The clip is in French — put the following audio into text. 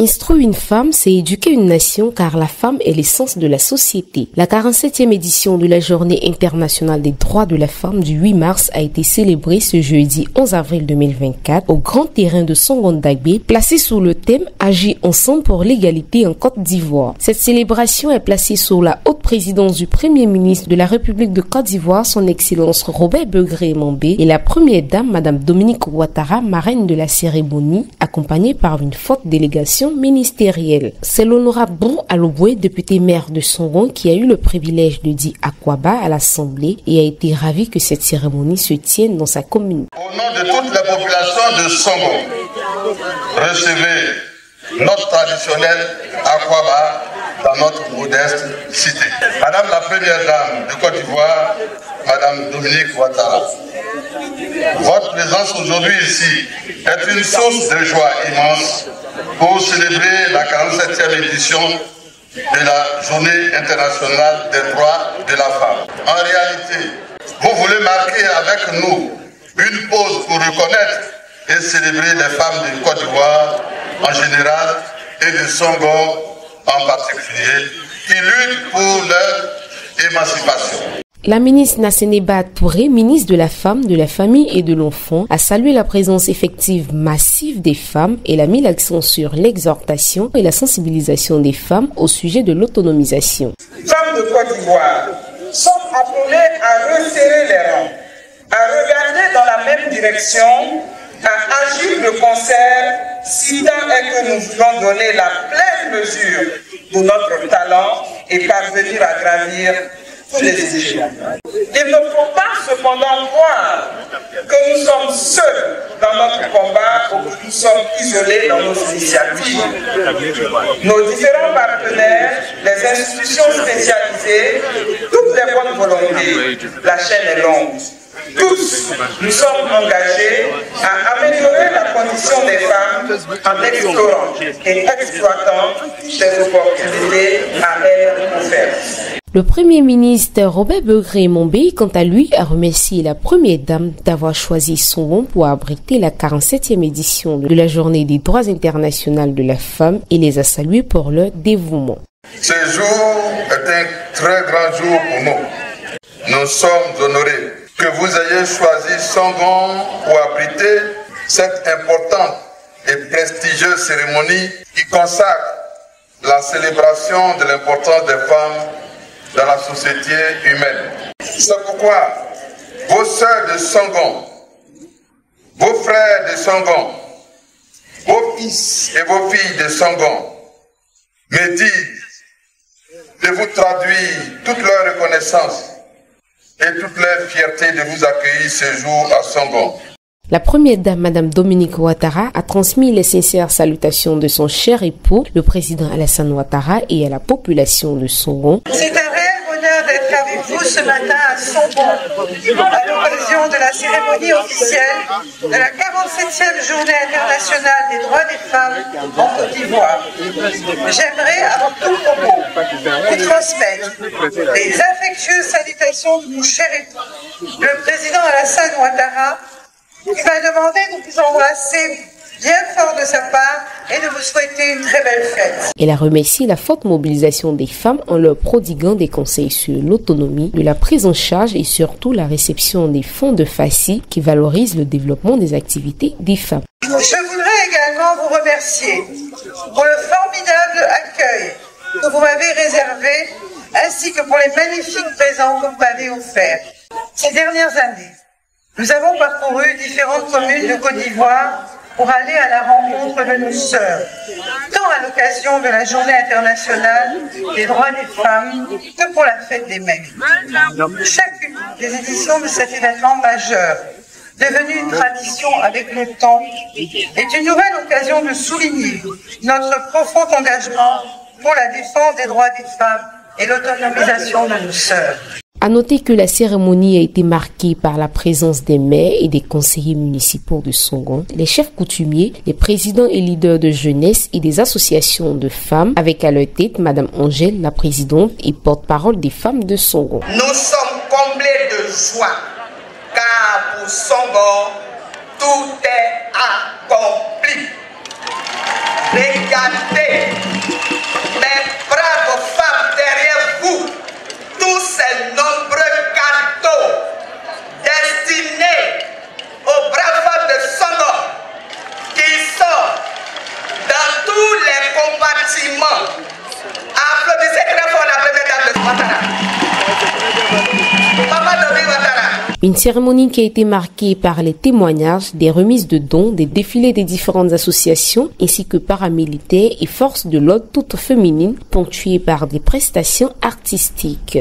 Instruire une femme, c'est éduquer une nation car la femme est l'essence de la société. La 47e édition de la Journée internationale des droits de la femme du 8 mars a été célébrée ce jeudi 11 avril 2024 au grand terrain de Songon-Dagbe, placé sous le thème « Agir ensemble pour l'égalité en Côte d'Ivoire ». Cette célébration est placée sous la haute présidence du Premier ministre de la République de Côte d'Ivoire, son Excellence Robert Begré-Mambé, et la Première Dame, Madame Dominique Ouattara, marraine de la cérémonie, accompagnée par une forte délégation ministérielle. C'est l'honorable Brou Aloboué, député maire de Songon, qui a eu le privilège de dire Akwaba à l'Assemblée et a été ravi que cette cérémonie se tienne dans sa commune. Au nom de toute la population de Songon, recevez notre traditionnel Akwaba dans notre modeste cité. Madame la Première Dame de Côte d'Ivoire, Madame Dominique Ouattara, votre présence aujourd'hui ici est une source de joie immense pour célébrer la 47e édition de la Journée internationale des droits de la femme. En réalité, vous voulez marquer avec nous une pause pour reconnaître et célébrer les femmes de Côte d'Ivoire en général et de Songon en particulier, qui luttent pour leur émancipation. La ministre Nasseneba Touré, ministre de la Femme, de la Famille et de l'Enfant, a salué la présence effective massive des femmes et a mis l'accent sur l'exhortation et la sensibilisation des femmes au sujet de l'autonomisation. Les femmes de Côte d'Ivoire sont appelées à resserrer les rangs, à regarder dans la même direction, à agir de concert, si tant est que nous voulons donner la pleine mesure de notre talent et parvenir à gravir tous les échelons. Il ne faut pas cependant croire que nous sommes seuls dans notre combat ou que nous sommes isolés dans nos initiatives. Nos différents partenaires, les institutions spécialisées, toutes les bonnes volontés, la chaîne est longue. Tous, nous sommes engagés à améliorer la condition des femmes en explorant et exploitant les opportunités à elles offertes. Le Premier ministre Robert Begré-Mambé, quant à lui, a remercié la Première Dame d'avoir choisi Songon pour abriter la 47e édition de la Journée des droits internationaux de la femme et les a salués pour leur dévouement. Ce jour est un très grand jour pour nous. Nous sommes honorés que vous ayez choisi Songon pour abriter cette importante et prestigieuse cérémonie qui consacre la célébration de l'importance des femmes dans la société humaine. C'est pourquoi vos sœurs de Songon, vos frères de Songon, vos fils et vos filles de Songon me disent de vous traduire toute leur reconnaissance et toute leur fierté de vous accueillir ce jour à Songon. La Première Dame, Madame Dominique Ouattara, a transmis les sincères salutations de son cher époux, le président Alassane Ouattara, et à la population de Songon. C'est un réel bonheur d'être avec vous ce matin à Songon, à l'occasion de la cérémonie officielle de la 47e Journée internationale des droits des femmes en Côte d'Ivoire. J'aimerais, avant tout propos, vous transmettre les affectueuses salutations de mon cher époux, le président Alassane Ouattara, qui m'a demandé de vous embrasser bien fort de sa part et de vous souhaiter une très belle fête. Elle a remercié la forte mobilisation des femmes en leur prodiguant des conseils sur l'autonomie, de la prise en charge et surtout la réception des fonds de FACI qui valorisent le développement des activités des femmes. Je voudrais également vous remercier pour le formidable accueil que vous m'avez réservé ainsi que pour les magnifiques présents que vous m'avez offerts. Ces dernières années, nous avons parcouru différentes communes de Côte d'Ivoire pour aller à la rencontre de nos sœurs, tant à l'occasion de la Journée internationale des droits des femmes que pour la fête des mères. Chacune des éditions de cet événement majeur, devenu une tradition avec le temps, est une nouvelle occasion de souligner notre profond engagement pour la défense des droits des femmes et l'autonomisation de nos sœurs. À noter que la cérémonie a été marquée par la présence des maires et des conseillers municipaux de Songon, les chefs coutumiers, les présidents et leaders de jeunesse et des associations de femmes, avec à leur tête Madame Angèle, la présidente et porte-parole des femmes de Songon. Nous sommes comblés de joie, car pour Songon, tout est accompli. Regardez mes braves femmes derrière vous, tous ces nombreux cadeaux destinés aux braves femmes de Songor qui sont dans tous les compartiments. Applaudissez très fort la première dame de Ouattara. Une cérémonie qui a été marquée par les témoignages, des remises de dons, des défilés des différentes associations, ainsi que paramilitaires et forces de l'ordre toutes féminines, ponctuées par des prestations artistiques.